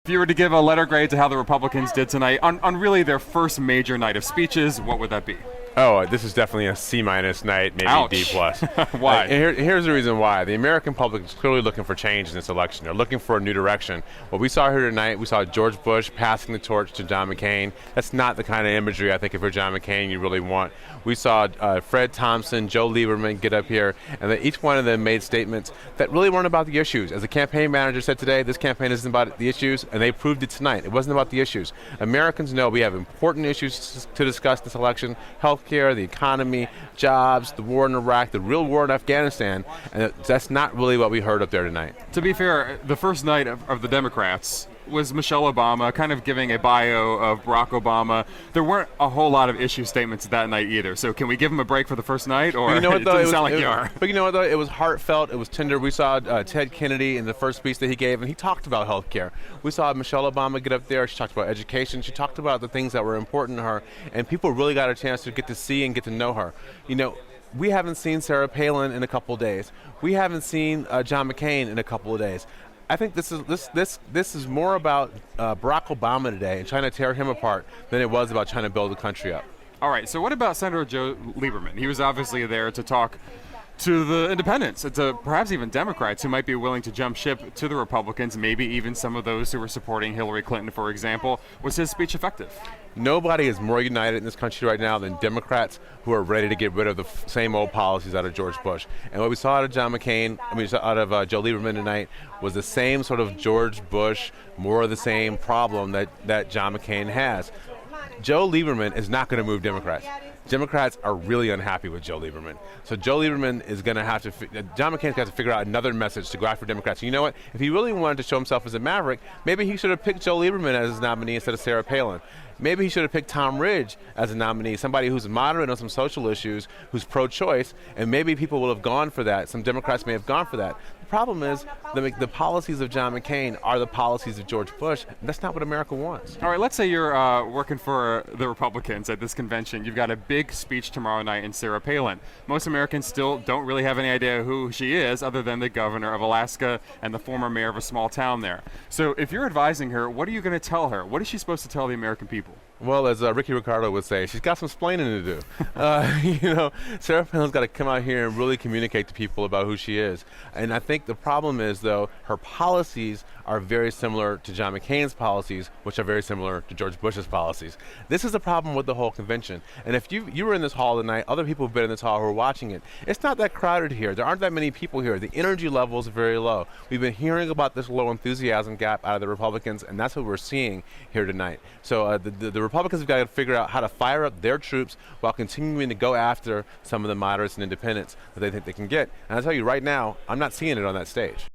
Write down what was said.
If you were to give a letter grade to how the Republicans did tonight on really their first major night of speeches, what would that be? Oh, this is definitely a C- night, maybe Ouch. D+. Why? Here's the reason why. The American public is clearly looking for change in this election. They're looking for a new direction. What we saw here tonight, we saw George Bush passing the torch to John McCain. That's not the kind of imagery I think if you're John McCain you really want. We saw Fred Thompson, Joe Lieberman get up here, and each one of them made statements that really weren't about the issues. As the campaign manager said today, this campaign isn't about the issues, and they proved it tonight. It wasn't about the issues. Americans know we have important issues to discuss this election: healthcare, the economy, jobs, the war in Iraq, the real war in Afghanistan, and that's not really what we heard up there tonight. To be fair, the first night of the Democrats was Michelle Obama kind of giving a bio of Barack Obama. There weren't a whole lot of issue statements that night either. So can we give him a break for the first night, or you know what, it though, doesn't sound like you are? But you know what, though? It was heartfelt. It was tender. We saw Ted Kennedy in the first speech that he gave, and he talked about health care. We saw Michelle Obama get up there. She talked about education. She talked about the things that were important to her, and people really got a chance to get to see and get to know her. You know, we haven't seen Sarah Palin in a couple of days. We haven't seen John McCain in a couple of days. I think this is more about Barack Obama today and trying to tear him apart than it was about trying to build the country up. All right, so what about Senator Joe Lieberman? He was obviously there to talk to the independents, to perhaps even Democrats who might be willing to jump ship to the Republicans, maybe even some of those who were supporting Hillary Clinton, for example. Was his speech effective? Nobody is more united in this country right now than Democrats who are ready to get rid of the same old policies out of George Bush. And what we saw out of John McCain, out of Joe Lieberman tonight, was the same sort of George Bush, more of the same problem that John McCain has. Joe Lieberman is not going to move Democrats. Democrats are really unhappy with Joe Lieberman. So Joe Lieberman is going to have to, John McCain's got to figure out another message to go after Democrats. You know what? If he really wanted to show himself as a maverick, maybe he should have picked Joe Lieberman as his nominee instead of Sarah Palin. Maybe he should have picked Tom Ridge as a nominee, somebody who's moderate on some social issues, who's pro-choice, and maybe people will have gone for that. Some Democrats may have gone for that. The problem is the policies of John McCain are the policies of George Bush, and that's not what America wants. All right, let's say you're working for the Republicans at this convention. You've got a big speech tomorrow night in Sarah Palin. Most Americans still don't really have any idea who she is other than the governor of Alaska and the former mayor of a small town there. So if you're advising her, what are you going to tell her? What is she supposed to tell the American people? Well, as Ricky Ricardo would say, she's got some splaining to do. Sarah Palin's got to come out here and really communicate to people about who she is. And I think the problem is, though, her policies are very similar to John McCain's policies, which are very similar to George Bush's policies. This is the problem with the whole convention. And if you were in this hall tonight, other people have been in this hall who are watching it, it's not that crowded here. There aren't that many people here. The energy level is very low. We've been hearing about this low enthusiasm gap out of the Republicans, and that's what we're seeing here tonight. So the Republicans have got to figure out how to fire up their troops while continuing to go after some of the moderates and independents that they think they can get. And I'll tell you right now, I'm not seeing it on that stage.